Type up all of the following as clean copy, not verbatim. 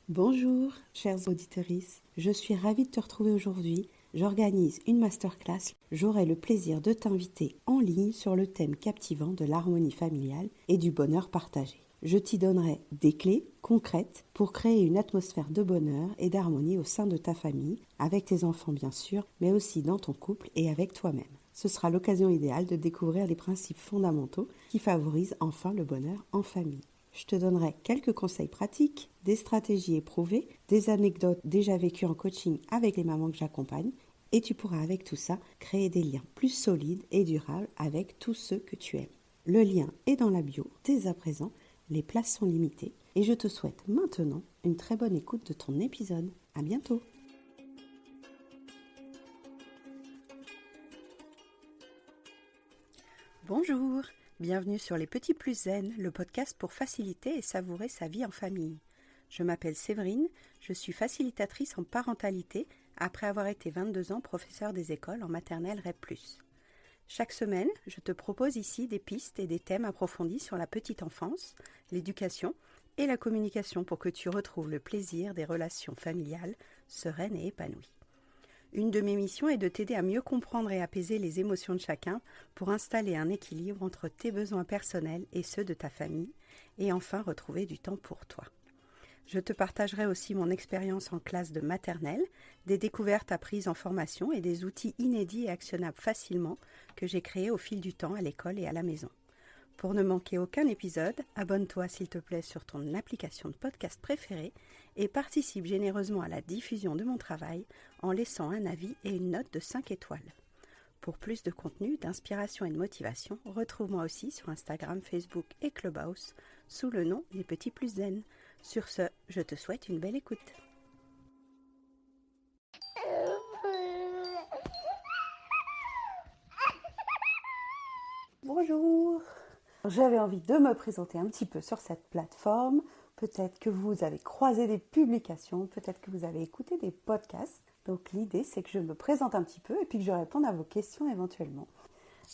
Bonjour, chers auditeurs. Je suis ravie de te retrouver aujourd'hui. J'organise une masterclass. J'aurai le plaisir de t'inviter en ligne sur le thème captivant de l'harmonie familiale et du bonheur partagé. Je t'y donnerai des clés concrètes pour créer une atmosphère de bonheur et d'harmonie au sein de ta famille, avec tes enfants bien sûr, mais aussi dans ton couple et avec toi-même. Ce sera l'occasion idéale de découvrir les principes fondamentaux qui favorisent enfin le bonheur en famille. Je te donnerai quelques conseils pratiques, des stratégies éprouvées, des anecdotes déjà vécues en coaching avec les mamans que j'accompagne, et tu pourras avec tout ça créer des liens plus solides et durables avec tous ceux que tu aimes. Le lien est dans la bio dès à présent, les places sont limitées, et je te souhaite maintenant une très bonne écoute de ton épisode. À bientôt. Bonjour, bienvenue sur Les Petits Plus Zen, le podcast pour faciliter et savourer sa vie en famille. Je m'appelle Séverine, je suis facilitatrice en parentalité après avoir été 22 ans professeure des écoles en maternelle REP+. Chaque semaine, je te propose ici des pistes et des thèmes approfondis sur la petite enfance, l'éducation et la communication pour que tu retrouves le plaisir des relations familiales sereines et épanouies. Une de mes missions est de t'aider à mieux comprendre et apaiser les émotions de chacun pour installer un équilibre entre tes besoins personnels et ceux de ta famille et enfin retrouver du temps pour toi. Je te partagerai aussi mon expérience en classe de maternelle, des découvertes apprises en formation et des outils inédits et actionnables facilement que j'ai créés au fil du temps à l'école et à la maison. Pour ne manquer aucun épisode, abonne-toi s'il te plaît sur ton application de podcast préférée et participe généreusement à la diffusion de mon travail en laissant un avis et une note de 5 étoiles. Pour plus de contenu, d'inspiration et de motivation, retrouve-moi aussi sur Instagram, Facebook et Clubhouse sous le nom Les Petits Plus Zen. Sur ce, je te souhaite une belle écoute. Bonjour. J'avais envie de me présenter un petit peu sur cette plateforme. Peut-être que vous avez croisé des publications, peut-être que vous avez écouté des podcasts. Donc l'idée, c'est que je me présente un petit peu et puis que je réponde à vos questions éventuellement.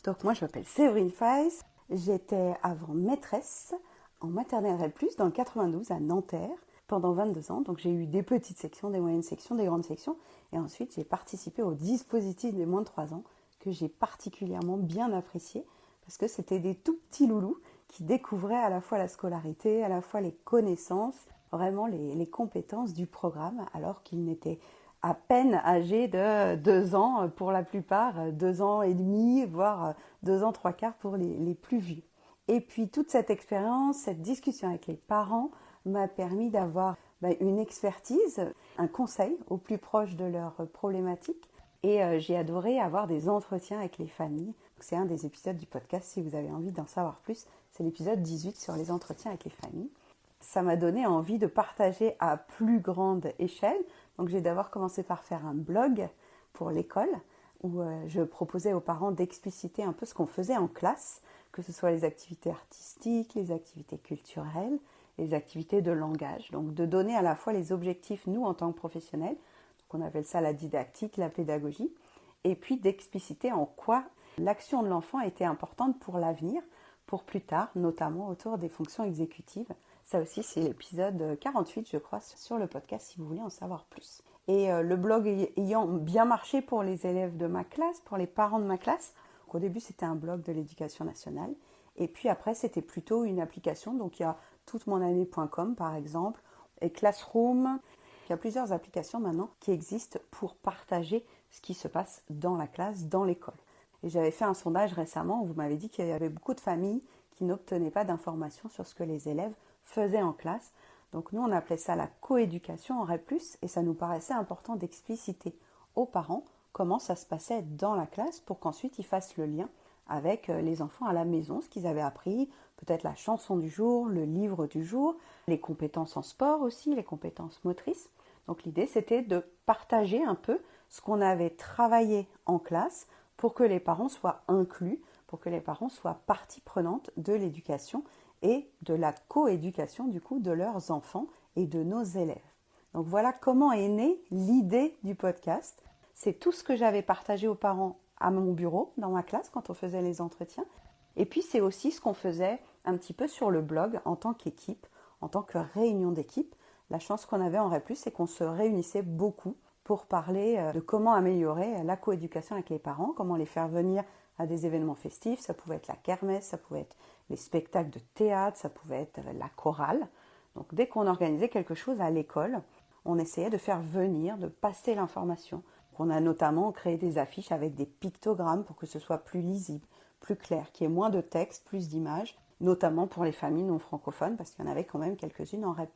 Donc moi, je m'appelle Séverine Feiss. J'étais avant maîtresse en maternelle REP+, dans le 92 à Nanterre pendant 22 ans. Donc j'ai eu des petites sections, des moyennes sections, des grandes sections. Et ensuite, j'ai participé au dispositif des moins de 3 ans que j'ai particulièrement bien apprécié parce que c'était des tout petits loulous qui découvraient à la fois la scolarité, à la fois les connaissances, vraiment les compétences du programme, alors qu'ils n'étaient à peine âgés de 2 ans pour la plupart, 2 ans et demi, voire 2 ans, 3/4 pour les plus vieux. Et puis toute cette expérience, cette discussion avec les parents m'a permis d'avoir une expertise, un conseil au plus proche de leurs problématiques. Et j'ai adoré avoir des entretiens avec les familles. C'est un des épisodes du podcast, si vous avez envie d'en savoir plus. C'est l'épisode 18 sur les entretiens avec les familles. Ça m'a donné envie de partager à plus grande échelle. Donc j'ai d'abord commencé par faire un blog pour l'école où je proposais aux parents d'expliciter un peu ce qu'on faisait en classe, que ce soit les activités artistiques, les activités culturelles, les activités de langage. Donc de donner à la fois les objectifs, nous en tant que professionnels, on appelle ça la didactique, la pédagogie, et puis d'expliciter en quoi l'action de l'enfant était importante pour l'avenir, pour plus tard, notamment autour des fonctions exécutives. Ça aussi, c'est l'épisode 48, je crois, sur le podcast, si vous voulez en savoir plus. Et le blog ayant bien marché pour les élèves de ma classe, pour les parents de ma classe, au début, c'était un blog de l'Éducation nationale, et puis après, c'était plutôt une application, donc il y a toutemonannée.com, par exemple, et Classroom. Il y a plusieurs applications maintenant qui existent pour partager ce qui se passe dans la classe, dans l'école. Et j'avais fait un sondage récemment où vous m'avez dit qu'il y avait beaucoup de familles qui n'obtenaient pas d'informations sur ce que les élèves faisaient en classe. Donc nous, on appelait ça la coéducation en REP+, et ça nous paraissait important d'expliciter aux parents comment ça se passait dans la classe pour qu'ensuite ils fassent le lien avec les enfants à la maison, ce qu'ils avaient appris, peut-être la chanson du jour, le livre du jour, les compétences en sport aussi, les compétences motrices. Donc l'idée, c'était de partager un peu ce qu'on avait travaillé en classe pour que les parents soient inclus, pour que les parents soient partie prenante de l'éducation et de la coéducation du coup de leurs enfants et de nos élèves. Donc voilà comment est née l'idée du podcast. C'est tout ce que j'avais partagé aux parents à mon bureau, dans ma classe, quand on faisait les entretiens. Et puis c'est aussi ce qu'on faisait un petit peu sur le blog en tant qu'équipe, en tant que réunion d'équipe. La chance qu'on avait en REP+, c'est qu'on se réunissait beaucoup pour parler de comment améliorer la coéducation avec les parents, comment les faire venir à des événements festifs. Ça pouvait être la kermesse, ça pouvait être les spectacles de théâtre, ça pouvait être la chorale. Donc dès qu'on organisait quelque chose à l'école, on essayait de faire venir, de passer l'information. On a notamment créé des affiches avec des pictogrammes pour que ce soit plus lisible, plus clair, qu'il y ait moins de texte, plus d'images, notamment pour les familles non francophones, parce qu'il y en avait quand même quelques-unes en REP+.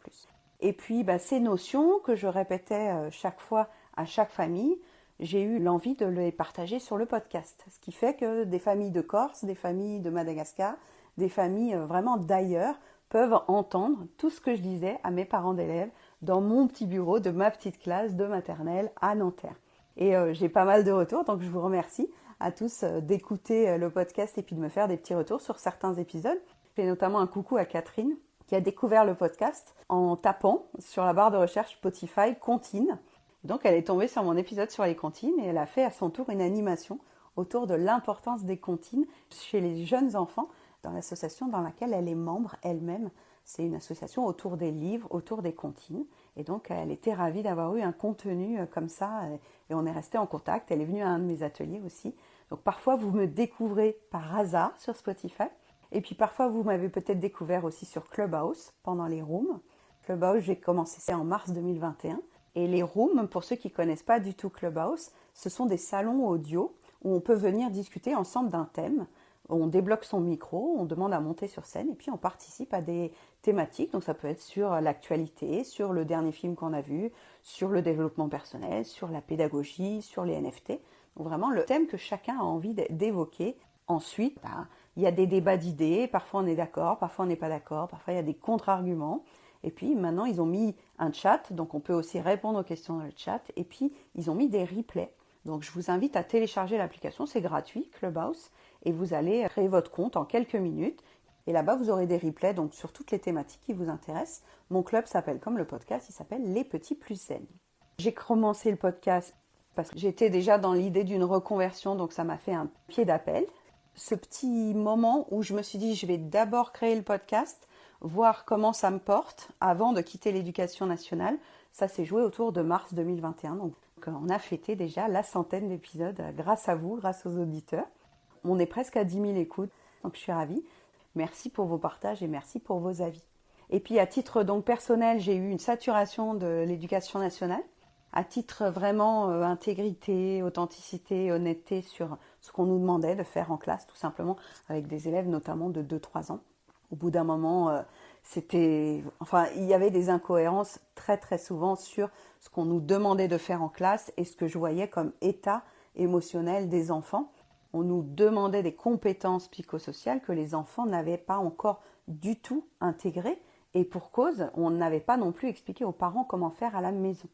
Et puis ces notions que je répétais chaque fois à chaque famille, j'ai eu l'envie de les partager sur le podcast. Ce qui fait que des familles de Corse, des familles de Madagascar, des familles vraiment d'ailleurs peuvent entendre tout ce que je disais à mes parents d'élèves dans mon petit bureau de ma petite classe de maternelle à Nanterre. Et j'ai pas mal de retours, donc je vous remercie à tous d'écouter le podcast et puis de me faire des petits retours sur certains épisodes. Je fais notamment un coucou à Catherine qui a découvert le podcast en tapant sur la barre de recherche Spotify comptines. Donc elle est tombée sur mon épisode sur les comptines et elle a fait à son tour une animation autour de l'importance des comptines chez les jeunes enfants dans l'association dans laquelle elle est membre elle-même. C'est une association autour des livres, autour des comptines. Et donc elle était ravie d'avoir eu un contenu comme ça et on est resté en contact. Elle est venue à un de mes ateliers aussi. Donc parfois vous me découvrez par hasard sur Spotify. Et puis parfois vous m'avez peut-être découvert aussi sur Clubhouse pendant les rooms. Clubhouse, j'ai commencé ça en mars 2021. Et les rooms, pour ceux qui ne connaissent pas du tout Clubhouse, ce sont des salons audio où on peut venir discuter ensemble d'un thème. On débloque son micro, on demande à monter sur scène et puis on participe à des thématiques. Donc ça peut être sur l'actualité, sur le dernier film qu'on a vu, sur le développement personnel, sur la pédagogie, sur les NFT. Donc vraiment le thème que chacun a envie d'évoquer. Ensuite, il y a des débats d'idées, parfois on est d'accord, parfois on n'est pas d'accord, parfois il y a des contre-arguments. Et puis maintenant ils ont mis un chat, donc on peut aussi répondre aux questions dans le chat. Et puis ils ont mis des replays. Donc je vous invite à télécharger l'application, c'est gratuit, Clubhouse. Et vous allez créer votre compte en quelques minutes. Et là-bas, vous aurez des replays donc, sur toutes les thématiques qui vous intéressent. Mon club s'appelle, comme le podcast, il s'appelle Les Petits Plus Zen. J'ai commencé le podcast parce que j'étais déjà dans l'idée d'une reconversion, donc ça m'a fait un pied d'appel. Ce petit moment où je me suis dit, je vais d'abord créer le podcast, voir comment ça me porte avant de quitter l'éducation nationale. Ça s'est joué autour de mars 2021. Donc on a fêté déjà la 100aine d'épisodes grâce à vous, grâce aux auditeurs. On est presque à 10 000 écoutes, donc je suis ravie. Merci pour vos partages et merci pour vos avis. Et puis à titre donc personnel, j'ai eu une saturation de l'éducation nationale. À titre vraiment intégrité, authenticité, honnêteté sur ce qu'on nous demandait de faire en classe, tout simplement, avec des élèves notamment de 2-3 ans. Au bout d'un moment, il y avait des incohérences très très souvent sur ce qu'on nous demandait de faire en classe et ce que je voyais comme état émotionnel des enfants. On nous demandait des compétences psychosociales que les enfants n'avaient pas encore du tout intégrées et pour cause, on n'avait pas non plus expliqué aux parents comment faire à la maison.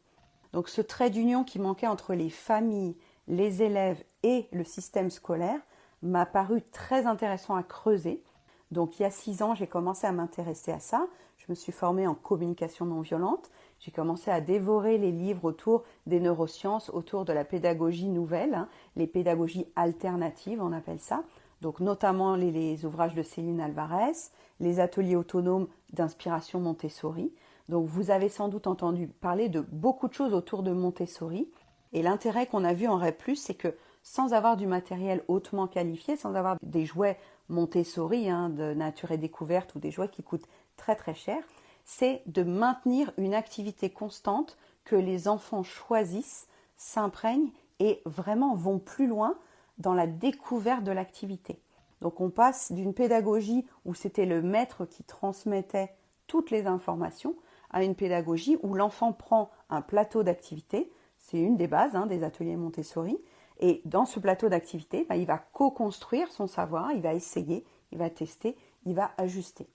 Donc ce trait d'union qui manquait entre les familles, les élèves et le système scolaire m'a paru très intéressant à creuser. Donc il y a 6 ans, j'ai commencé à m'intéresser à ça. Je me suis formée en communication non violente. J'ai commencé à dévorer les livres autour des neurosciences, autour de la pédagogie nouvelle, les pédagogies alternatives, on appelle ça. Donc notamment les ouvrages de Céline Alvarez, les ateliers autonomes d'inspiration Montessori. Donc vous avez sans doute entendu parler de beaucoup de choses autour de Montessori. Et l'intérêt qu'on a vu en REP+, c'est que sans avoir du matériel hautement qualifié, sans avoir des jouets Montessori de nature et découverte ou des jouets qui coûtent très très cher, c'est de maintenir une activité constante que les enfants choisissent, s'imprègnent et vraiment vont plus loin dans la découverte de l'activité. Donc on passe d'une pédagogie où c'était le maître qui transmettait toutes les informations à une pédagogie où l'enfant prend un plateau d'activité, c'est une des bases des ateliers Montessori, et dans ce plateau d'activité, il va co-construire son savoir, il va essayer, il va tester, il va ajuster.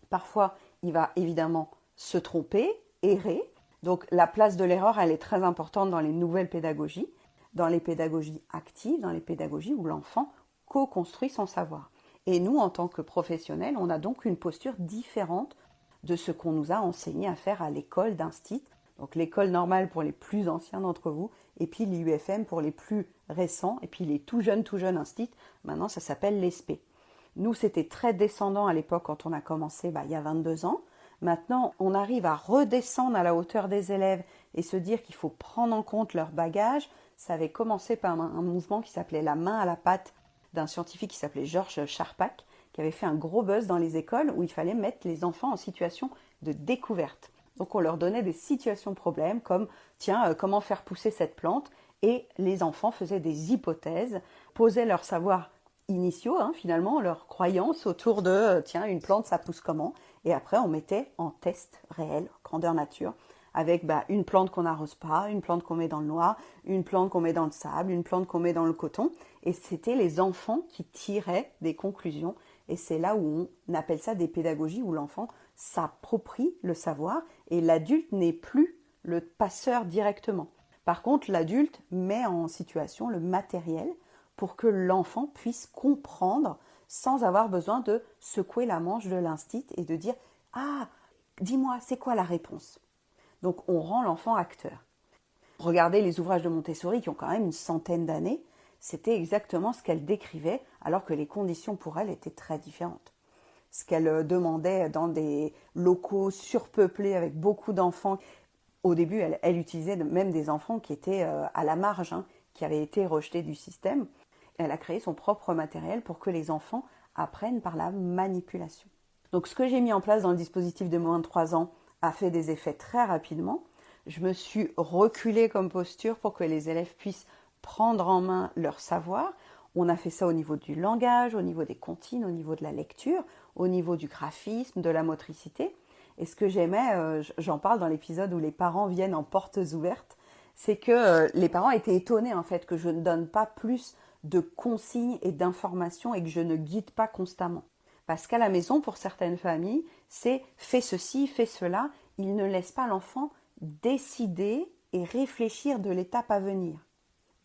Parfois, il va évidemment se tromper, errer. Donc la place de l'erreur, elle est très importante dans les nouvelles pédagogies, dans les pédagogies actives, dans les pédagogies où l'enfant co-construit son savoir. Et nous, en tant que professionnels, on a donc une posture différente de ce qu'on nous a enseigné à faire à l'école d'instit. Donc l'école normale pour les plus anciens d'entre vous, et puis l'IUFM pour les plus récents, et puis les tout jeunes instits, maintenant ça s'appelle l'ESP. Nous, c'était très descendant à l'époque quand on a commencé il y a 22 ans. Maintenant, on arrive à redescendre à la hauteur des élèves et se dire qu'il faut prendre en compte leur bagage. Ça avait commencé par un mouvement qui s'appelait la main à la pâte d'un scientifique qui s'appelait Georges Charpak, qui avait fait un gros buzz dans les écoles où il fallait mettre les enfants en situation de découverte. Donc on leur donnait des situations problèmes comme tiens, comment faire pousser cette plante, et les enfants faisaient des hypothèses, posaient leurs savoirs initiaux, finalement, leurs croyances autour de tiens, une plante ça pousse comment, et après on mettait en test réel, grandeur nature, avec une plante qu'on n'arrose pas, une plante qu'on met dans le noir, une plante qu'on met dans le sable, une plante qu'on met dans le coton. Et c'était les enfants qui tiraient des conclusions. Et c'est là où on appelle ça des pédagogies, où l'enfant s'approprie le savoir et l'adulte n'est plus le passeur directement. Par contre, l'adulte met en situation le matériel pour que l'enfant puisse comprendre sans avoir besoin de secouer la manche de l'instit et de dire « Ah, dis-moi, c'est quoi la réponse ?» Donc on rend l'enfant acteur. Regardez les ouvrages de Montessori qui ont quand même une centaine d'années, c'était exactement ce qu'elle décrivait alors que les conditions pour elle étaient très différentes. Ce qu'elle demandait dans des locaux surpeuplés avec beaucoup d'enfants, au début elle utilisait même des enfants qui étaient à la marge, qui avaient été rejetés du système. Elle a créé son propre matériel pour que les enfants apprennent par la manipulation. Donc ce que j'ai mis en place dans le dispositif de moins de 3 ans a fait des effets très rapidement. Je me suis reculée comme posture pour que les élèves puissent prendre en main leur savoir. On a fait ça au niveau du langage, au niveau des comptines, au niveau de la lecture, au niveau du graphisme, de la motricité. Et ce que j'aimais, j'en parle dans l'épisode où les parents viennent en portes ouvertes, c'est que les parents étaient étonnés en fait que je ne donne pas plus de consignes et d'informations et que je ne guide pas constamment. Parce qu'à la maison, pour certaines familles, c'est fais ceci, fais cela. Ils ne laissent pas l'enfant décider et réfléchir de l'étape à venir.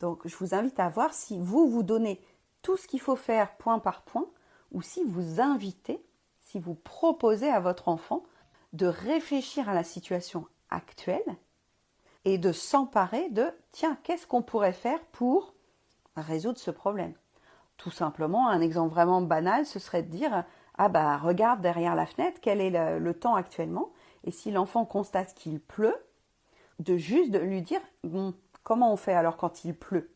Donc, je vous invite à voir si vous donnez tout ce qu'il faut faire point par point ou si vous invitez, si vous proposez à votre enfant de réfléchir à la situation actuelle et de s'emparer de tiens, qu'est-ce qu'on pourrait faire pour résoudre ce problème ? Tout simplement, un exemple vraiment banal, ce serait de dire regarde derrière la fenêtre, quel est le temps actuellement, et si l'enfant constate qu'il pleut, de lui dire bon, comment on fait alors quand il pleut ?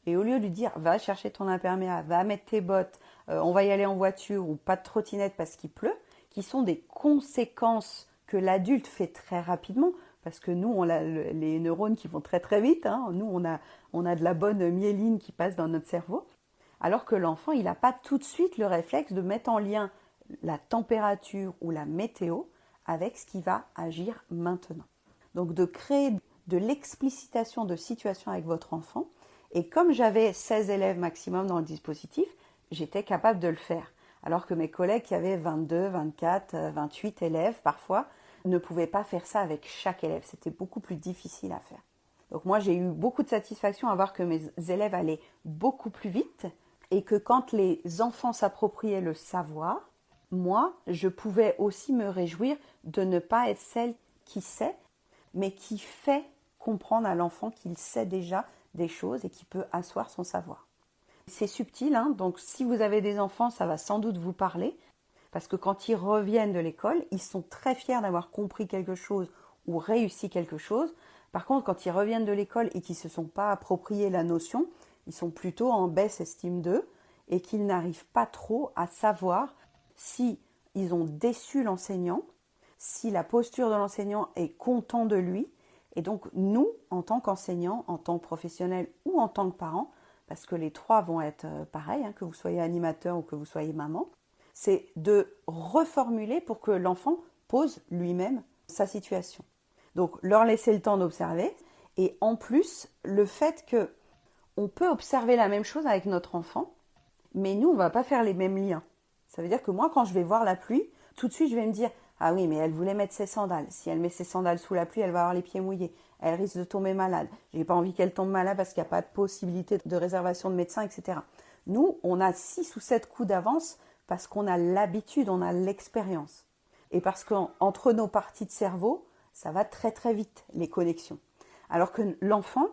Et au lieu de lui dire va chercher ton imperméable, va mettre tes bottes, on va y aller en voiture ou pas de trottinette parce qu'il pleut, qui sont des conséquences que l'adulte fait très rapidement, parce que nous, on a les neurones qui vont très très vite, nous on a de la bonne myéline qui passe dans notre cerveau. Alors que l'enfant, il n'a pas tout de suite le réflexe de mettre en lien la température ou la météo avec ce qui va agir maintenant. Donc de créer de l'explicitation de situation avec votre enfant. Et comme j'avais 16 élèves maximum dans le dispositif, j'étais capable de le faire. Alors que mes collègues qui avaient 22, 24, 28 élèves parfois ne pouvaient pas faire ça avec chaque élève. C'était beaucoup plus difficile à faire. Donc moi, j'ai eu beaucoup de satisfaction à voir que mes élèves allaient beaucoup plus vite et que quand les enfants s'appropriaient le savoir, moi, je pouvais aussi me réjouir de ne pas être celle qui sait, mais qui fait comprendre à l'enfant qu'il sait déjà des choses et qui peut asseoir son savoir. C'est subtil, donc si vous avez des enfants, ça va sans doute vous parler, parce que quand ils reviennent de l'école, ils sont très fiers d'avoir compris quelque chose ou réussi quelque chose. Par contre, quand ils reviennent de l'école et qu'ils ne se sont pas approprié la notion, ils sont plutôt en baisse estime d'eux et qu'ils n'arrivent pas trop à savoir si ils ont déçu l'enseignant, si la posture de l'enseignant est content de lui. Et donc nous, en tant qu'enseignants, en tant que professionnels ou en tant que parents, parce que les trois vont être pareils, que vous soyez animateur ou que vous soyez maman, c'est de reformuler pour que l'enfant pose lui-même sa situation. Donc leur laisser le temps d'observer et en plus le fait que on peut observer la même chose avec notre enfant, mais nous on va pas faire les mêmes liens. Ça veut dire que moi quand je vais voir la pluie, tout de suite je vais me dire ah oui mais elle voulait mettre ses sandales. Si elle met ses sandales sous la pluie, elle va avoir les pieds mouillés. Elle risque de tomber malade. J'ai pas envie qu'elle tombe malade parce qu'il n'y a pas de possibilité de réservation de médecin, etc. Nous on a 6 ou 7 coups d'avance parce qu'on a l'habitude, on a l'expérience. Et parce qu'entre nos parties de cerveau, ça va très très vite, les connexions. Alors que l'enfant,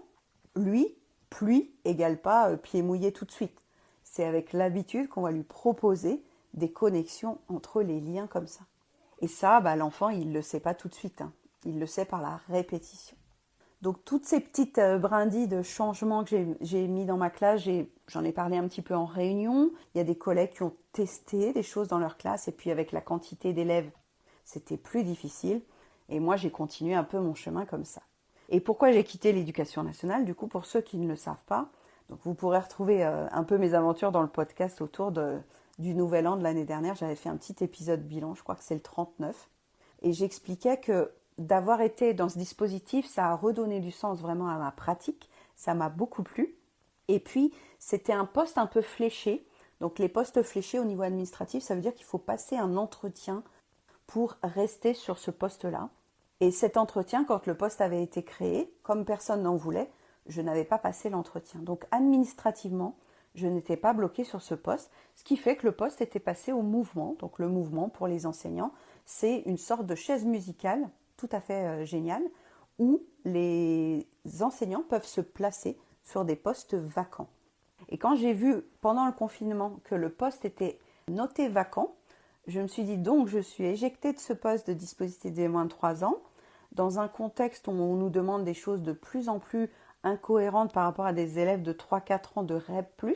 lui, pluie égale pas pied mouillé tout de suite. C'est avec l'habitude qu'on va lui proposer des connexions entre les liens comme ça. Et ça, l'enfant, il ne le sait pas tout de suite, hein. Il le sait par la répétition. Donc toutes ces petites brindilles de changement que j'ai mis dans ma classe, j'en ai parlé un petit peu en réunion. Il y a des collègues qui ont testé des choses dans leur classe et puis avec la quantité d'élèves, c'était plus difficile. Et moi, j'ai continué un peu mon chemin comme ça. Et pourquoi j'ai quitté l'éducation nationale? Du coup, pour ceux qui ne le savent pas, donc vous pourrez retrouver un peu mes aventures dans le podcast autour du Nouvel An de l'année dernière. J'avais fait un petit épisode bilan, je crois que c'est le 39. Et j'expliquais que d'avoir été dans ce dispositif, ça a redonné du sens vraiment à ma pratique. Ça m'a beaucoup plu. Et puis, c'était un poste un peu fléché. Donc, les postes fléchés au niveau administratif, ça veut dire qu'il faut passer un entretien pour rester sur ce poste-là. Et cet entretien, quand le poste avait été créé, comme personne n'en voulait, je n'avais pas passé l'entretien. Donc, administrativement, je n'étais pas bloquée sur ce poste, ce qui fait que le poste était passé au mouvement. Donc, le mouvement, pour les enseignants, c'est une sorte de chaise musicale tout à fait génial, où les enseignants peuvent se placer sur des postes vacants. Et quand j'ai vu pendant le confinement que le poste était noté vacant, je me suis dit donc je suis éjectée de ce poste de dispositif des moins de 3 ans, dans un contexte où on nous demande des choses de plus en plus incohérentes par rapport à des élèves de 3-4 ans de REP+,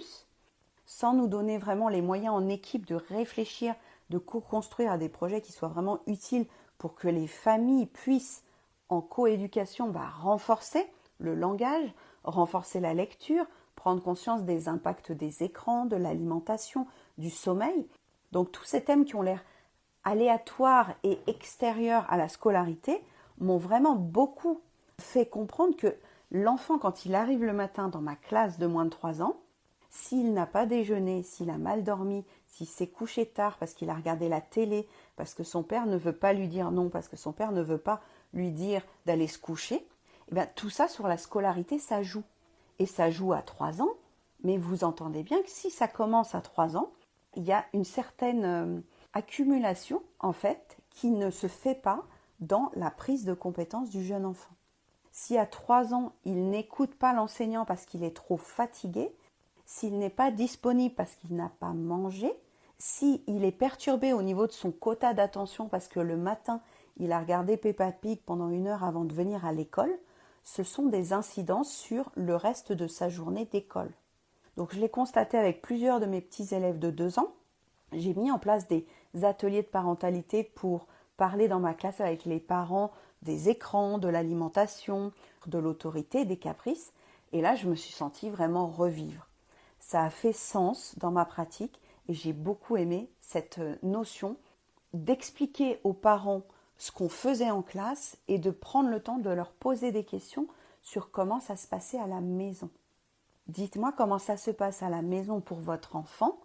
sans nous donner vraiment les moyens en équipe de réfléchir, de co-construire à des projets qui soient vraiment utiles pour que les familles puissent, en coéducation, renforcer le langage, renforcer la lecture, prendre conscience des impacts des écrans, de l'alimentation, du sommeil. Donc tous ces thèmes qui ont l'air aléatoires et extérieurs à la scolarité m'ont vraiment beaucoup fait comprendre que l'enfant, quand il arrive le matin dans ma classe de moins de 3 ans, s'il n'a pas déjeuné, s'il a mal dormi, s'il s'est couché tard parce qu'il a regardé la télé, parce que son père ne veut pas lui dire non, parce que son père ne veut pas lui dire d'aller se coucher, tout ça sur la scolarité, ça joue. Et ça joue à 3 ans, mais vous entendez bien que si ça commence à 3 ans, il y a une certaine accumulation, en fait, qui ne se fait pas dans la prise de compétence du jeune enfant. Si à 3 ans, il n'écoute pas l'enseignant parce qu'il est trop fatigué, s'il n'est pas disponible parce qu'il n'a pas mangé, s'il est perturbé au niveau de son quota d'attention parce que le matin, il a regardé Peppa Pig pendant 1 heure avant de venir à l'école, ce sont des incidences sur le reste de sa journée d'école. Donc je l'ai constaté avec plusieurs de mes petits élèves de 2 ans. J'ai mis en place des ateliers de parentalité pour parler dans ma classe avec les parents des écrans, de l'alimentation, de l'autorité, des caprices. Et là, je me suis sentie vraiment revivre. Ça a fait sens dans ma pratique et j'ai beaucoup aimé cette notion d'expliquer aux parents ce qu'on faisait en classe et de prendre le temps de leur poser des questions sur comment ça se passait à la maison. Dites-moi comment ça se passe à la maison pour votre enfant,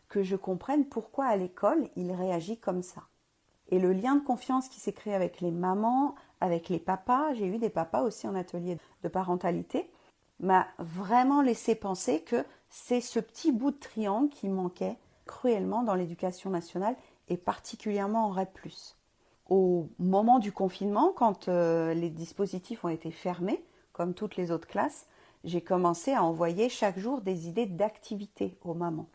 que je comprenne pourquoi à l'école il réagit comme ça. Et le lien de confiance qui s'est créé avec les mamans, avec les papas, j'ai eu des papas aussi en atelier de parentalité, m'a vraiment laissé penser que c'est ce petit bout de triangle qui manquait cruellement dans l'éducation nationale et particulièrement en REP+. Au moment du confinement, quand les dispositifs ont été fermés, comme toutes les autres classes, j'ai commencé à envoyer chaque jour des idées d'activités aux mamans.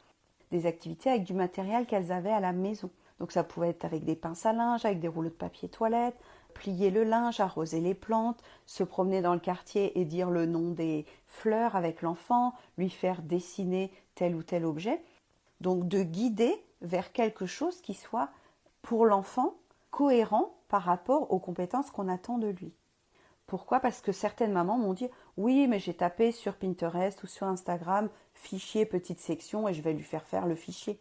Des activités avec du matériel qu'elles avaient à la maison. Donc ça pouvait être avec des pinces à linge, avec des rouleaux de papier toilette, plier le linge, arroser les plantes, se promener dans le quartier et dire le nom des fleurs avec l'enfant, lui faire dessiner tel ou tel objet. Donc de guider vers quelque chose qui soit pour l'enfant cohérent par rapport aux compétences qu'on attend de lui. Pourquoi? Parce que certaines mamans m'ont dit « Oui, mais j'ai tapé sur Pinterest ou sur Instagram, fichier, petite section, et je vais lui faire le fichier. »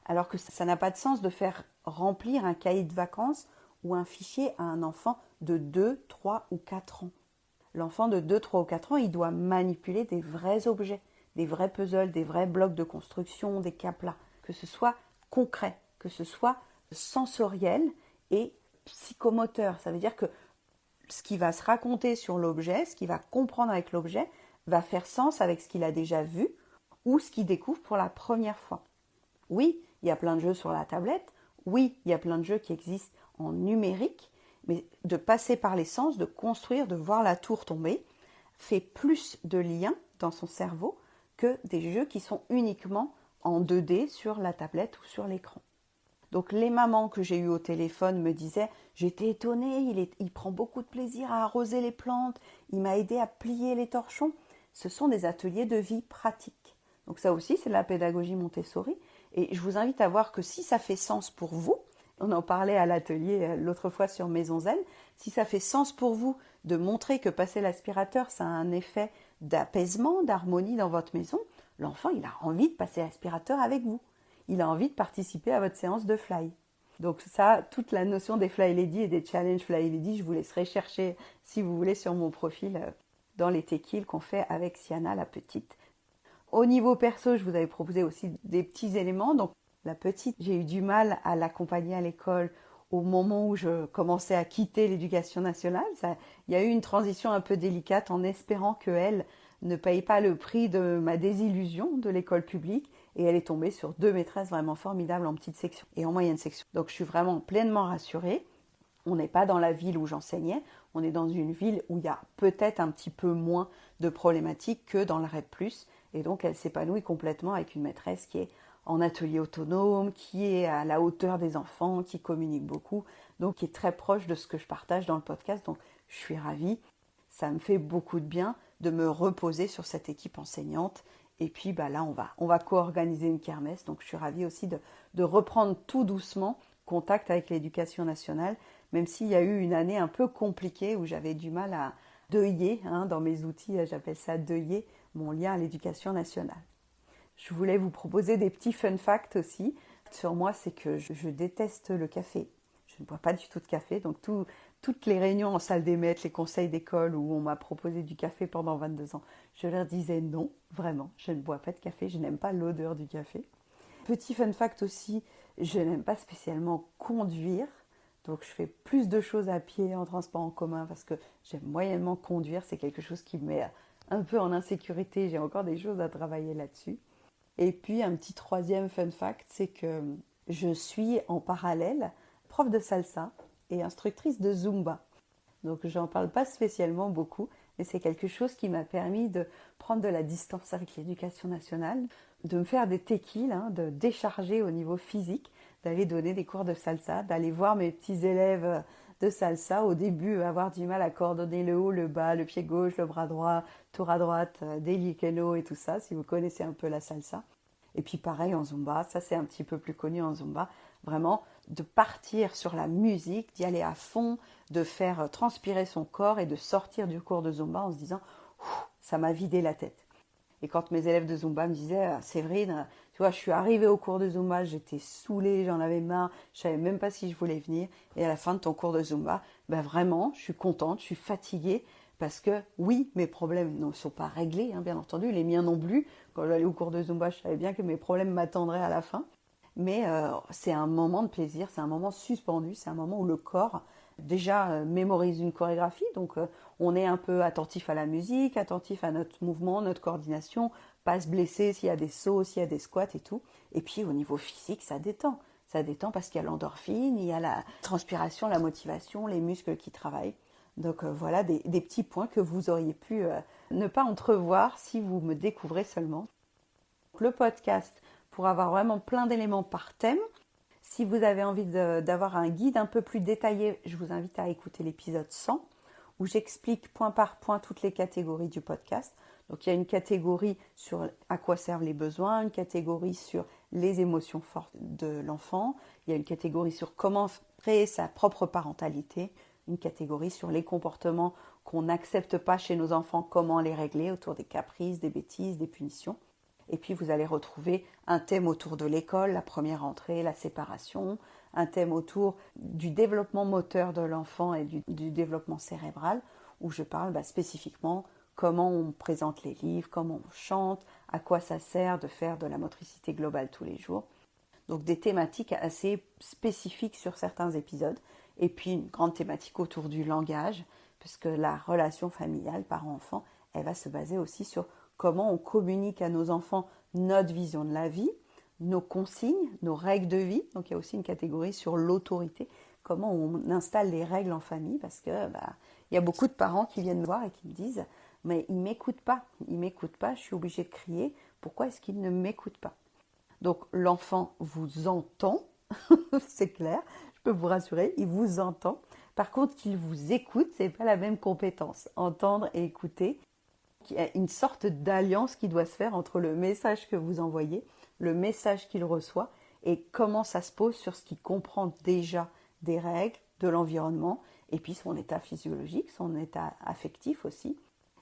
Alors que ça n'a pas de sens de faire remplir un cahier de vacances ou un fichier à un enfant de 2, 3 ou 4 ans. L'enfant de 2, 3 ou 4 ans, il doit manipuler des vrais objets, des vrais puzzles, des vrais blocs de construction, des caplas, que ce soit concret, que ce soit sensoriel et psychomoteur. Ça veut dire que ce qui va se raconter sur l'objet, ce qu'il va comprendre avec l'objet, va faire sens avec ce qu'il a déjà vu ou ce qu'il découvre pour la première fois. Oui, il y a plein de jeux sur la tablette, oui, il y a plein de jeux qui existent en numérique, mais de passer par les sens, de construire, de voir la tour tomber, fait plus de liens dans son cerveau que des jeux qui sont uniquement en 2D sur la tablette ou sur l'écran. Donc les mamans que j'ai eues au téléphone me disaient « J'étais étonnée, il prend beaucoup de plaisir à arroser les plantes, il m'a aidé à plier les torchons. » Ce sont des ateliers de vie pratiques. Donc ça aussi, c'est de la pédagogie Montessori. Et je vous invite à voir que si ça fait sens pour vous, on en parlait à l'atelier l'autre fois sur Maison Zen, si ça fait sens pour vous de montrer que passer l'aspirateur, ça a un effet d'apaisement, d'harmonie dans votre maison, l'enfant, il a envie de passer l'aspirateur avec vous. Il a envie de participer à votre séance de fly. Donc ça, toute la notion des Fly Lady et des Challenge Fly Lady, je vous laisserai chercher, si vous voulez, sur mon profil dans les techies qu'on fait avec Siana, la petite. Au niveau perso, je vous avais proposé aussi des petits éléments. Donc la petite, j'ai eu du mal à l'accompagner à l'école au moment où je commençais à quitter l'éducation nationale. Il y a eu une transition un peu délicate en espérant qu'elle ne paye pas le prix de ma désillusion de l'école publique. Et elle est tombée sur 2 maîtresses vraiment formidables en petite section et en moyenne section. Donc je suis vraiment pleinement rassurée. On n'est pas dans la ville où j'enseignais, on est dans une ville où il y a peut-être un petit peu moins de problématiques que dans le REP+. Et donc elle s'épanouit complètement avec une maîtresse qui est en atelier autonome, qui est à la hauteur des enfants, qui communique beaucoup, donc qui est très proche de ce que je partage dans le podcast. Donc je suis ravie. Ça me fait beaucoup de bien de me reposer sur cette équipe enseignante. Et puis là, on va co-organiser une kermesse. Donc je suis ravie aussi de reprendre tout doucement contact avec l'éducation nationale, même s'il y a eu une année un peu compliquée où j'avais du mal à deuiller, dans mes outils, j'appelle ça deuiller, mon lien à l'éducation nationale. Je voulais vous proposer des petits fun facts aussi. Sur moi, c'est que je déteste le café. Je ne bois pas du tout de café, donc toutes les réunions en salle des maîtres, les conseils d'école où on m'a proposé du café pendant 22 ans, je leur disais non, vraiment, je ne bois pas de café, je n'aime pas l'odeur du café. Petit fun fact aussi, je n'aime pas spécialement conduire, donc je fais plus de choses à pied, en transport en commun, parce que j'aime moyennement conduire, c'est quelque chose qui me met un peu en insécurité, j'ai encore des choses à travailler là-dessus. Et puis un petit troisième fun fact, c'est que je suis en parallèle prof de salsa et instructrice de Zumba. Donc j'en parle pas spécialement beaucoup, mais c'est quelque chose qui m'a permis de prendre de la distance avec l'éducation nationale, de me faire des techies, de décharger au niveau physique, d'aller donner des cours de salsa, d'aller voir mes petits élèves de salsa. Au début, avoir du mal à coordonner le haut, le bas, le pied gauche, le bras droit, tour à droite, Deli Keno et tout ça, si vous connaissez un peu la salsa. Et puis pareil en Zumba, ça c'est un petit peu plus connu en Zumba, vraiment de partir sur la musique, d'y aller à fond, de faire transpirer son corps et de sortir du cours de Zumba en se disant « ça m'a vidé la tête ». Et quand mes élèves de Zumba me disaient « Séverine, tu vois, je suis arrivée au cours de Zumba, j'étais saoulée, j'en avais marre, je savais même pas si je voulais venir. Et à la fin de ton cours de Zumba, vraiment, je suis contente, je suis fatiguée. » Parce que oui, mes problèmes ne sont pas réglés, bien entendu, les miens non plus. Quand j'allais au cours de Zumba, je savais bien que mes problèmes m'attendraient à la fin. Mais c'est un moment de plaisir, c'est un moment suspendu, c'est un moment où le corps déjà mémorise une chorégraphie. Donc on est un peu attentif à la musique, attentif à notre mouvement, notre coordination, pas se blesser s'il y a des sauts, s'il y a des squats et tout. Et puis au niveau physique, ça détend. Ça détend parce qu'il y a l'endorphine, il y a la transpiration, la motivation, les muscles qui travaillent. Donc voilà des petits points que vous auriez pu ne pas entrevoir si vous me découvrez seulement. Le podcast, pour avoir vraiment plein d'éléments par thème. Si vous avez envie d'avoir un guide un peu plus détaillé, je vous invite à écouter l'épisode 100 où j'explique point par point toutes les catégories du podcast. Donc il y a une catégorie sur à quoi servent les besoins, une catégorie sur les émotions fortes de l'enfant, il y a une catégorie sur comment créer sa propre parentalité, une catégorie sur les comportements qu'on n'accepte pas chez nos enfants, comment les régler autour des caprices, des bêtises, des punitions. Et puis vous allez retrouver un thème autour de l'école, la première entrée, la séparation, un thème autour du développement moteur de l'enfant et du développement cérébral, où je parle spécifiquement comment on présente les livres, comment on chante, à quoi ça sert de faire de la motricité globale tous les jours. Donc des thématiques assez spécifiques sur certains épisodes. Et puis une grande thématique autour du langage, puisque la relation familiale parent-enfant, elle va se baser aussi sur comment on communique à nos enfants notre vision de la vie, nos consignes, nos règles de vie. Donc il y a aussi une catégorie sur l'autorité, comment on installe les règles en famille, parce que il y a beaucoup de parents qui viennent me voir et qui me disent « mais il ne m'écoute pas, je suis obligée de crier, pourquoi est-ce qu'il ne m'écoute pas ?» Donc l'enfant vous entend, c'est clair, je peux vous rassurer, il vous entend. Par contre, qu'il vous écoute, c'est pas la même compétence. Entendre et écouter, il y a une sorte d'alliance qui doit se faire entre le message que vous envoyez, le message qu'il reçoit et comment ça se pose sur ce qu'il comprend déjà des règles, de l'environnement et puis son état physiologique, son état affectif aussi.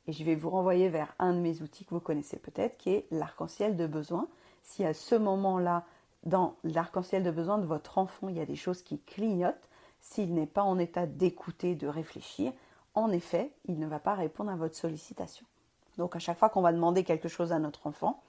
Et je vais vous renvoyer vers un de mes outils que vous connaissez peut-être, qui est l'arc-en-ciel de besoin. Si à ce moment-là, dans l'arc-en-ciel de besoin de votre enfant, il y a des choses qui clignotent, s'il n'est pas en état d'écouter, de réfléchir, en effet, il ne va pas répondre à votre sollicitation. Donc à chaque fois qu'on va demander quelque chose à notre enfant,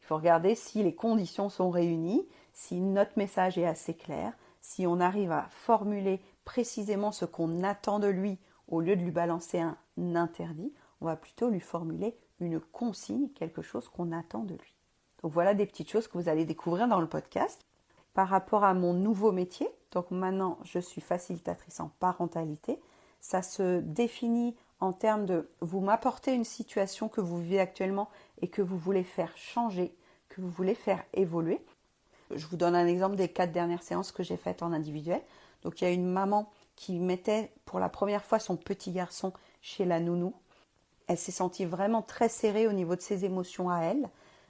il faut regarder si les conditions sont réunies, si notre message est assez clair, si on arrive à formuler précisément ce qu'on attend de lui au lieu de lui balancer un interdit, on va plutôt lui formuler une consigne, quelque chose qu'on attend de lui. Donc voilà des petites choses que vous allez découvrir dans le podcast. Par rapport à mon nouveau métier, donc maintenant je suis facilitatrice en parentalité, ça se définit en termes de vous m'apportez une situation que vous vivez actuellement et que vous voulez faire changer, que vous voulez faire évoluer. Je vous donne un exemple des 4 dernières séances que j'ai faites en individuel. Donc il y a une maman qui mettait pour la première fois son petit garçon chez la nounou. Elle s'est sentie vraiment très serrée au niveau de ses émotions à elle.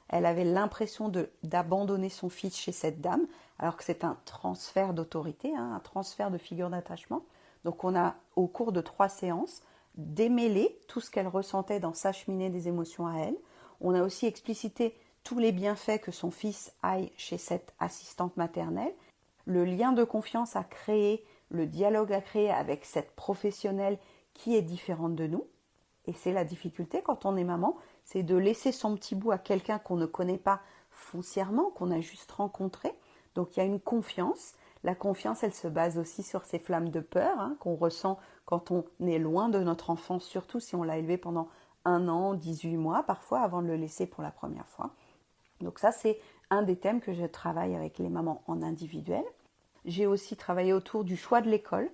Elle avait l'impression d'abandonner son fils chez cette dame, alors que c'est un transfert d'autorité, un transfert de figure d'attachement. Donc on a, au cours de 3 séances, démêlé tout ce qu'elle ressentait dans sa cheminée des émotions à elle. On a aussi explicité tous les bienfaits que son fils aille chez cette assistante maternelle, le lien de confiance à créer, le dialogue à créer avec cette professionnelle qui est différente de nous. Et c'est la difficulté quand on est maman, c'est de laisser son petit bout à quelqu'un qu'on ne connaît pas foncièrement, qu'on a juste rencontré. Donc il y a une confiance. La confiance, elle se base aussi sur ces flammes de peur qu'on ressent quand on est loin de notre enfant, surtout si on l'a élevé pendant 1 an, 18 mois parfois, avant de le laisser pour la première fois. Donc ça, c'est un des thèmes que je travaille avec les mamans en individuel. J'ai aussi travaillé autour du choix de l'école.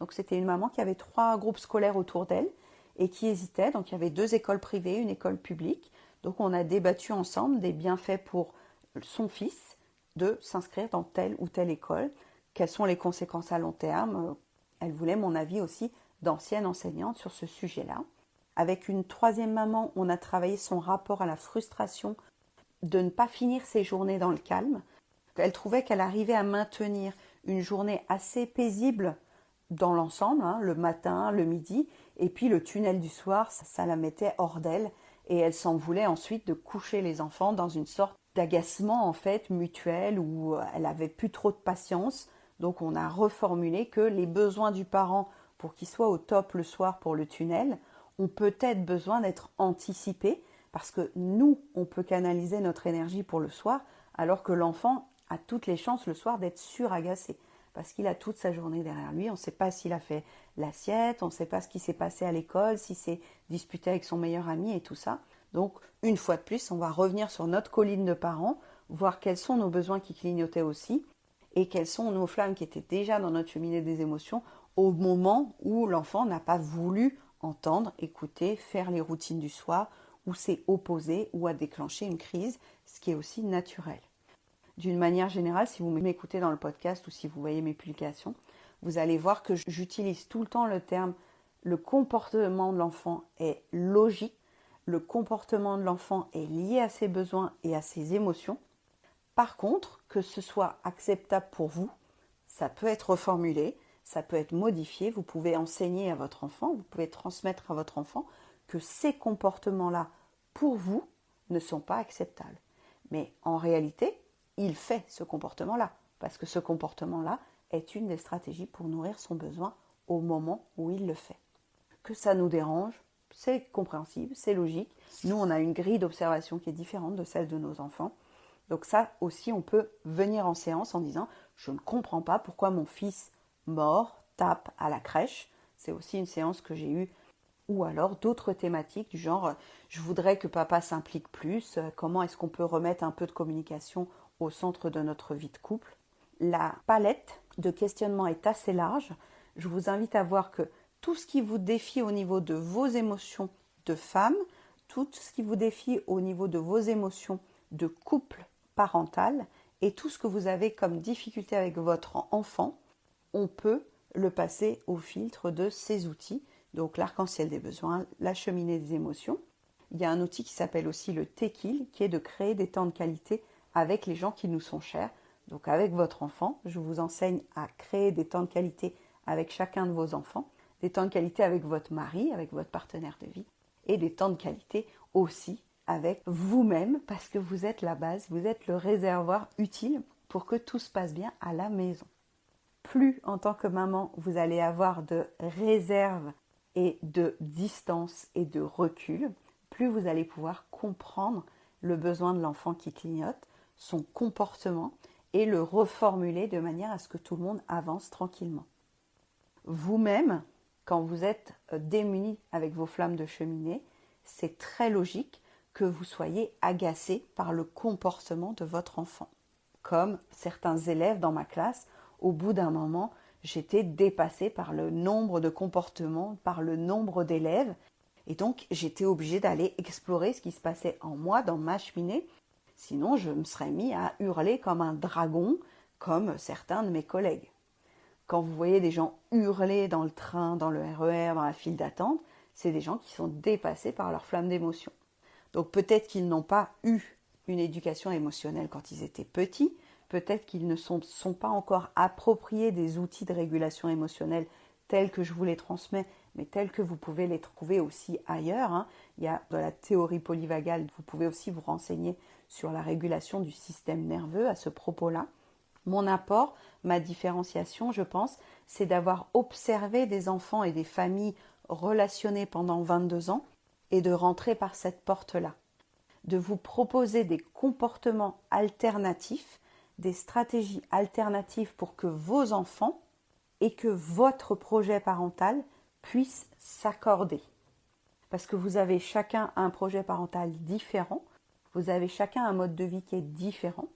Donc c'était une maman qui avait 3 groupes scolaires autour d'elle et qui hésitait. Donc il y avait 2 écoles privées, une école publique. Donc on a débattu ensemble des bienfaits pour son fils de s'inscrire dans telle ou telle école. Quelles sont les conséquences à long terme? Elle voulait mon avis aussi d'ancienne enseignante sur ce sujet-là. Avec une 3e maman, on a travaillé son rapport à la frustration de ne pas finir ses journées dans le calme. Elle trouvait qu'elle arrivait à maintenir une journée assez paisible dans l'ensemble, le matin, le midi, et puis le tunnel du soir, ça la mettait hors d'elle, et elle s'en voulait ensuite de coucher les enfants dans une sorte d'agacement en fait mutuel où elle avait plus trop de patience. Donc on a reformulé que les besoins du parent pour qu'il soit au top le soir pour le tunnel ont peut-être besoin d'être anticipés parce que nous, on peut canaliser notre énergie pour le soir alors que l'enfant a toutes les chances le soir d'être suragacé parce qu'il a toute sa journée derrière lui. On ne sait pas s'il a fait l'assiette, on ne sait pas ce qui s'est passé à l'école, s'il s'est disputé avec son meilleur ami et tout ça. Donc, une fois de plus, on va revenir sur notre colline de parents, voir quels sont nos besoins qui clignotaient aussi et quelles sont nos flammes qui étaient déjà dans notre cheminée des émotions au moment où l'enfant n'a pas voulu entendre, écouter, faire les routines du soir, ou s'est opposé ou a déclenché une crise, ce qui est aussi naturel. D'une manière générale, si vous m'écoutez dans le podcast ou si vous voyez mes publications, vous allez voir que j'utilise tout le temps le terme « le comportement de l'enfant est logique », le comportement de l'enfant est lié à ses besoins et à ses émotions. Par contre, que ce soit acceptable pour vous, ça peut être reformulé, ça peut être modifié, vous pouvez enseigner à votre enfant, vous pouvez transmettre à votre enfant que ces comportements-là, pour vous, ne sont pas acceptables. Mais en réalité, il fait ce comportement-là, parce que ce comportement-là est une des stratégies pour nourrir son besoin au moment où il le fait. Que ça nous dérange, c'est compréhensible, c'est logique. Nous, on a une grille d'observation qui est différente de celle de nos enfants. Donc ça aussi, on peut venir en séance en disant « je ne comprends pas pourquoi mon fils mord, tape à la crèche ». C'est aussi une séance que j'ai eue. Ou alors d'autres thématiques du genre « je voudrais que papa s'implique plus », comment est-ce qu'on peut remettre un peu de communication au centre de notre vie de couple. La palette de questionnement est assez large. Je vous invite à voir que tout ce qui vous défie au niveau de vos émotions de femme, tout ce qui vous défie au niveau de vos émotions de couple parental Et tout ce que vous avez comme difficulté avec votre enfant, on peut le passer au filtre de ces outils. Donc l'arc-en-ciel des besoins, la cheminée des émotions. Il y a un outil qui s'appelle aussi le Tekil, qui est de créer des temps de qualité avec les gens qui nous sont chers. Donc avec votre enfant, je vous enseigne à créer des temps de qualité avec chacun de vos enfants, des temps de qualité avec votre mari, avec votre partenaire de vie, et des temps de qualité aussi avec vous-même, parce que vous êtes la base, vous êtes le réservoir utile pour que tout se passe bien à la maison. Plus en tant que maman, vous allez avoir de réserve et de distance et de recul, plus vous allez pouvoir comprendre le besoin de l'enfant qui clignote, son comportement, et le reformuler de manière à ce que tout le monde avance tranquillement. Vous-même, quand vous êtes démuni avec vos flammes de cheminée, c'est très logique que vous soyez agacé par le comportement de votre enfant. Comme certains élèves dans ma classe, au bout d'un moment, j'étais dépassée par le nombre de comportements, par le nombre d'élèves, et donc j'étais obligée d'aller explorer ce qui se passait en moi, dans ma cheminée. Sinon, je me serais mis à hurler comme un dragon, comme certains de mes collègues. Quand vous voyez des gens hurler dans le train, dans le RER, dans la file d'attente, c'est des gens qui sont dépassés par leur flamme d'émotion. Donc peut-être qu'ils n'ont pas eu une éducation émotionnelle quand ils étaient petits, peut-être qu'ils ne sont pas encore appropriés des outils de régulation émotionnelle tels que je vous les transmets, mais tels que vous pouvez les trouver aussi ailleurs. Il y a de la théorie polyvagale, vous pouvez aussi vous renseigner sur la régulation du système nerveux à ce propos-là. Mon apport, ma différenciation, je pense, c'est d'avoir observé des enfants et des familles relationnées pendant 22 ans et de rentrer par cette porte-là. De vous proposer des comportements alternatifs, des stratégies alternatives pour que vos enfants et que votre projet parental puissent s'accorder. Parce que vous avez chacun un projet parental différent, vous avez chacun un mode de vie qui est différent.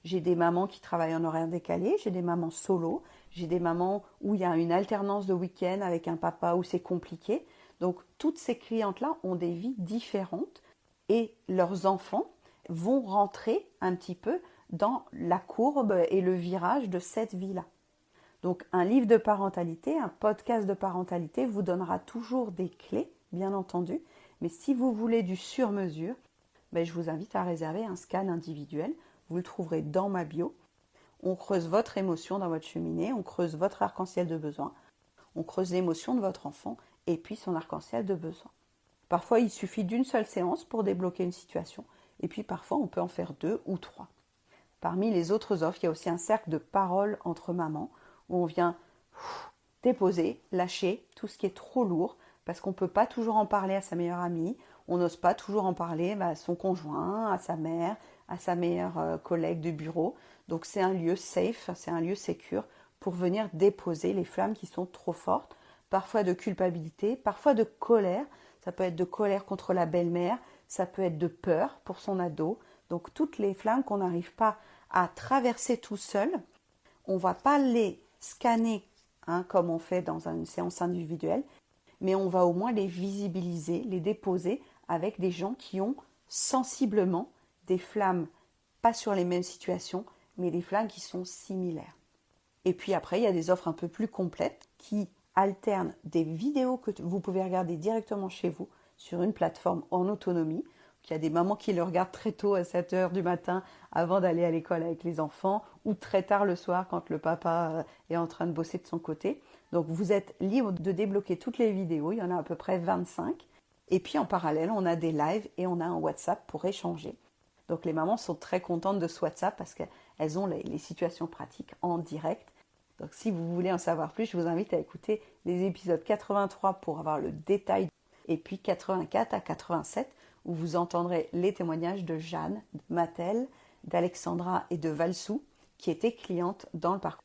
J'ai des mamans qui travaillent en horaire décalé, j'ai des mamans solo, j'ai des mamans où il y a une alternance de week-end avec un papa où c'est compliqué. Donc toutes ces clientes-là ont des vies différentes et leurs enfants vont rentrer un petit peu dans la courbe et le virage de cette vie-là. Donc un livre de parentalité, un podcast de parentalité vous donnera toujours des clés, bien entendu, mais si vous voulez du sur-mesure, je vous invite à réserver un scan individuel. Vous le trouverez dans ma bio. On creuse votre émotion dans votre cheminée, on creuse votre arc-en-ciel de besoin, on creuse l'émotion de votre enfant et puis son arc-en-ciel de besoin. Parfois, il suffit d'une seule séance pour débloquer une situation et puis parfois, on peut en faire 2 ou 3. Parmi les autres offres, il y a aussi un cercle de parole entre mamans où on vient déposer, lâcher tout ce qui est trop lourd parce qu'on ne peut pas toujours en parler à sa meilleure amie, on n'ose pas toujours en parler à son conjoint, à sa mère, à sa meilleure collègue du bureau. Donc c'est un lieu safe, c'est un lieu sécure pour venir déposer les flammes qui sont trop fortes, parfois de culpabilité, parfois de colère. Ça peut être de colère contre la belle-mère, ça peut être de peur pour son ado. Donc toutes les flammes qu'on n'arrive pas à traverser tout seul, on ne va pas les scanner comme on fait dans une séance individuelle, mais on va au moins les visibiliser, les déposer avec des gens qui ont sensiblement des flammes, pas sur les mêmes situations, mais des flammes qui sont similaires. Et puis après, il y a des offres un peu plus complètes qui alternent des vidéos que vous pouvez regarder directement chez vous sur une plateforme en autonomie. Il y a des mamans qui le regardent très tôt à 7h du matin avant d'aller à l'école avec les enfants ou très tard le soir quand le papa est en train de bosser de son côté. Donc vous êtes libre de débloquer toutes les vidéos, il y en a à peu près 25. Et puis en parallèle, on a des lives et on a un WhatsApp pour échanger. Donc les mamans sont très contentes de ce WhatsApp parce qu'elles ont les situations pratiques en direct. Donc si vous voulez en savoir plus, je vous invite à écouter les épisodes 83 pour avoir le détail et puis 84 à 87 où vous entendrez les témoignages de Jeanne, de Mathel, d'Alexandra et de Valsou qui étaient clientes dans le parcours.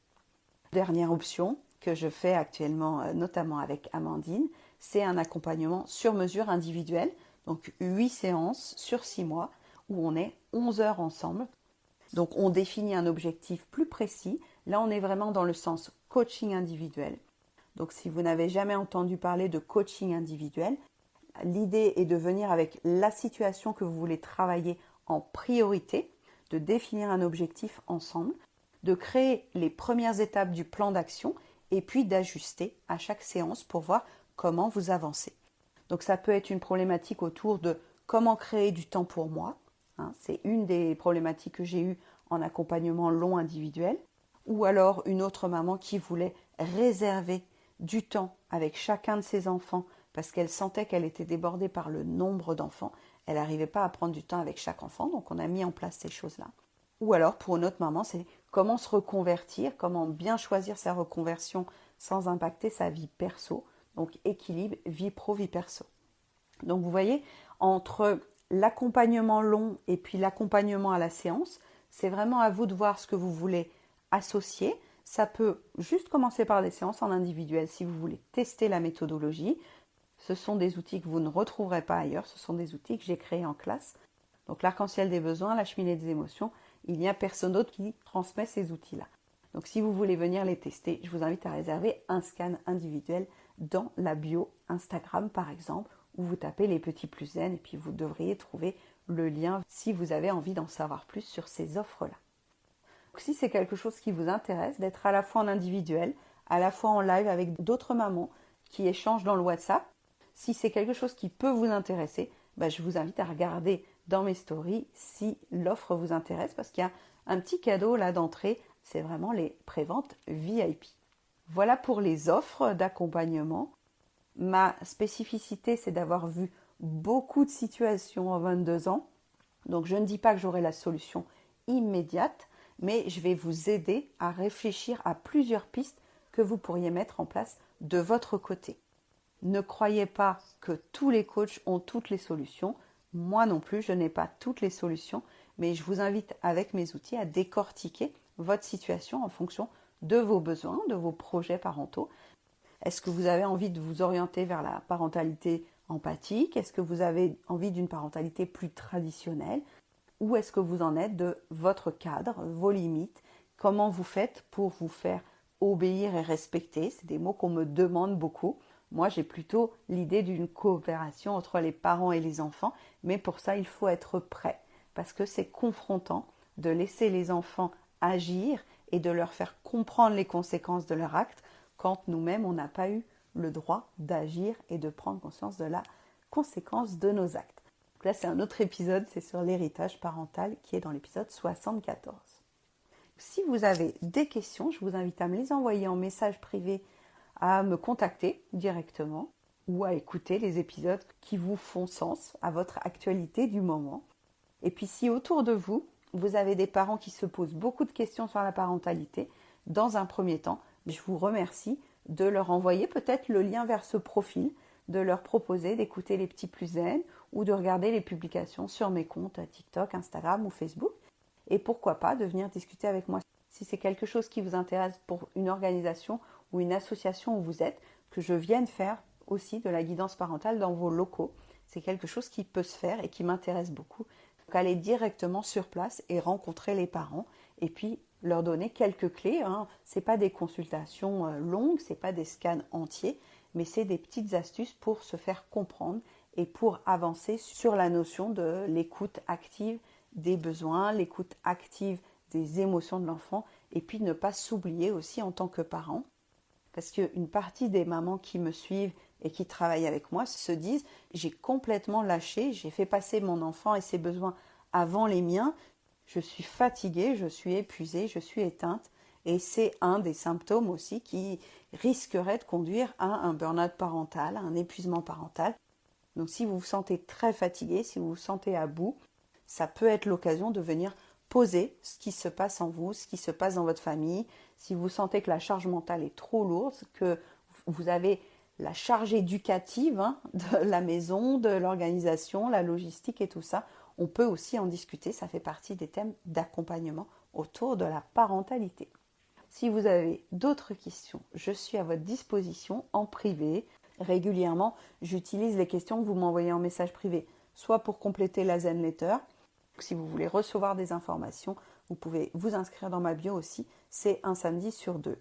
Dernière option que je fais actuellement, notamment avec Amandine, c'est un accompagnement sur mesure individuel, donc 8 séances sur 6 mois où on est 11 heures ensemble. Donc on définit un objectif plus précis. Là, on est vraiment dans le sens coaching individuel. Donc si vous n'avez jamais entendu parler de coaching individuel, l'idée est de venir avec la situation que vous voulez travailler en priorité, de définir un objectif ensemble, de créer les premières étapes du plan d'action et puis d'ajuster à chaque séance pour voir comment vous avancez. Donc ça peut être une problématique autour de comment créer du temps pour moi. C'est une des problématiques que j'ai eues en accompagnement long individuel. Ou alors une autre maman qui voulait réserver du temps avec chacun de ses enfants parce qu'elle sentait qu'elle était débordée par le nombre d'enfants. Elle n'arrivait pas à prendre du temps avec chaque enfant, donc on a mis en place ces choses-là. Ou alors pour une autre maman, c'est comment se reconvertir, comment bien choisir sa reconversion sans impacter sa vie perso. Donc équilibre vie pro, vie perso. Donc vous voyez, entre l'accompagnement long et puis l'accompagnement à la séance, c'est vraiment à vous de voir ce que vous voulez associer. Ça peut juste commencer par des séances en individuel si vous voulez tester la méthodologie. Ce sont des outils que vous ne retrouverez pas ailleurs, ce sont des outils que j'ai créés en classe. Donc l'arc-en-ciel des besoins, la cheminée des émotions, il n'y a personne d'autre qui transmet ces outils-là. Donc si vous voulez venir les tester, je vous invite à réserver un scan individuel dans la bio Instagram par exemple, où vous tapez les petits plus zen et puis vous devriez trouver le lien si vous avez envie d'en savoir plus sur ces offres-là. Donc, si c'est quelque chose qui vous intéresse, d'être à la fois en individuel, à la fois en live avec d'autres mamans qui échangent dans le WhatsApp, si c'est quelque chose qui peut vous intéresser, je vous invite à regarder dans mes stories si l'offre vous intéresse parce qu'il y a un petit cadeau là d'entrée, c'est vraiment les préventes VIP. Voilà pour les offres d'accompagnement. Ma spécificité, c'est d'avoir vu beaucoup de situations en 22 ans. Donc je ne dis pas que j'aurai la solution immédiate, mais je vais vous aider à réfléchir à plusieurs pistes que vous pourriez mettre en place de votre côté. Ne croyez pas que tous les coachs ont toutes les solutions. Moi non plus, je n'ai pas toutes les solutions, mais je vous invite avec mes outils à décortiquer votre situation en fonction de vos besoins, de vos projets parentaux. Est-ce que vous avez envie de vous orienter vers la parentalité empathique? Est-ce que vous avez envie d'une parentalité plus traditionnelle? Où est-ce que vous en êtes de votre cadre, vos limites? Comment vous faites pour vous faire obéir et respecter? C'est des mots qu'on me demande beaucoup. Moi, j'ai plutôt l'idée d'une coopération entre les parents et les enfants, mais pour ça, il faut être prêt, parce que c'est confrontant de laisser les enfants agir et de leur faire comprendre les conséquences de leur acte quand nous-mêmes, on n'a pas eu le droit d'agir et de prendre conscience de la conséquence de nos actes. Donc là, c'est un autre épisode, c'est sur l'héritage parental qui est dans l'épisode 74. Si vous avez des questions, je vous invite à me les envoyer en message privé, à me contacter directement ou à écouter les épisodes qui vous font sens à votre actualité du moment. Et puis si autour de vous, vous avez des parents qui se posent beaucoup de questions sur la parentalité, dans un premier temps, je vous remercie de leur envoyer peut-être le lien vers ce profil, de leur proposer d'écouter les petits plus zen ou de regarder les publications sur mes comptes TikTok, Instagram ou Facebook. Et pourquoi pas de venir discuter avec moi si c'est quelque chose qui vous intéresse pour une organisation ou une association où vous êtes, que je vienne faire aussi de la guidance parentale dans vos locaux. C'est quelque chose qui peut se faire et qui m'intéresse beaucoup. Donc aller directement sur place et rencontrer les parents et puis leur donner quelques clés. Ce n'est pas des consultations longues, ce n'est pas des scans entiers, mais c'est des petites astuces pour se faire comprendre et pour avancer sur la notion de l'écoute active des besoins, l'écoute active des émotions de l'enfant et puis ne pas s'oublier aussi en tant que parent. Parce qu'une partie des mamans qui me suivent et qui travaillent avec moi se disent « j'ai complètement lâché, j'ai fait passer mon enfant et ses besoins avant les miens, je suis fatiguée, je suis épuisée, je suis éteinte ». Et c'est un des symptômes aussi qui risquerait de conduire à un burn-out parental, à un épuisement parental. Donc si vous vous sentez très fatigué, si vous vous sentez à bout, ça peut être l'occasion de venir poser ce qui se passe en vous, ce qui se passe dans votre famille. Si vous sentez que la charge mentale est trop lourde, que vous avez la charge éducative de la maison, de l'organisation, la logistique et tout ça, on peut aussi en discuter. Ça fait partie des thèmes d'accompagnement autour de la parentalité. Si vous avez d'autres questions, je suis à votre disposition en privé. Régulièrement, j'utilise les questions que vous m'envoyez en message privé, soit pour compléter la Zen Letter. Si vous voulez recevoir des informations, vous pouvez vous inscrire dans ma bio aussi. C'est un samedi sur 2.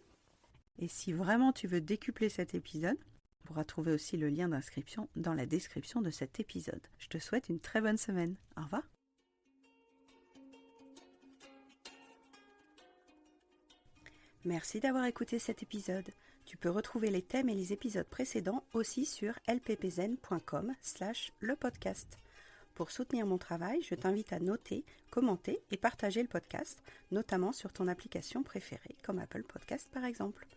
Et si vraiment tu veux décupler cet épisode, tu pourras trouver aussi le lien d'inscription dans la description de cet épisode. Je te souhaite une très bonne semaine. Au revoir. Merci d'avoir écouté cet épisode. Tu peux retrouver les thèmes et les épisodes précédents aussi sur lppzen.com/lepodcast. Pour soutenir mon travail, je t'invite à noter, commenter et partager le podcast, notamment sur ton application préférée, comme Apple Podcast par exemple.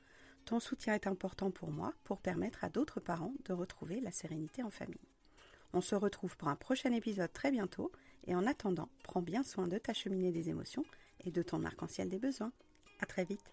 Ton soutien est important pour moi pour permettre à d'autres parents de retrouver la sérénité en famille. On se retrouve pour un prochain épisode très bientôt et en attendant, prends bien soin de ta cheminée des émotions et de ton arc-en-ciel des besoins. À très vite.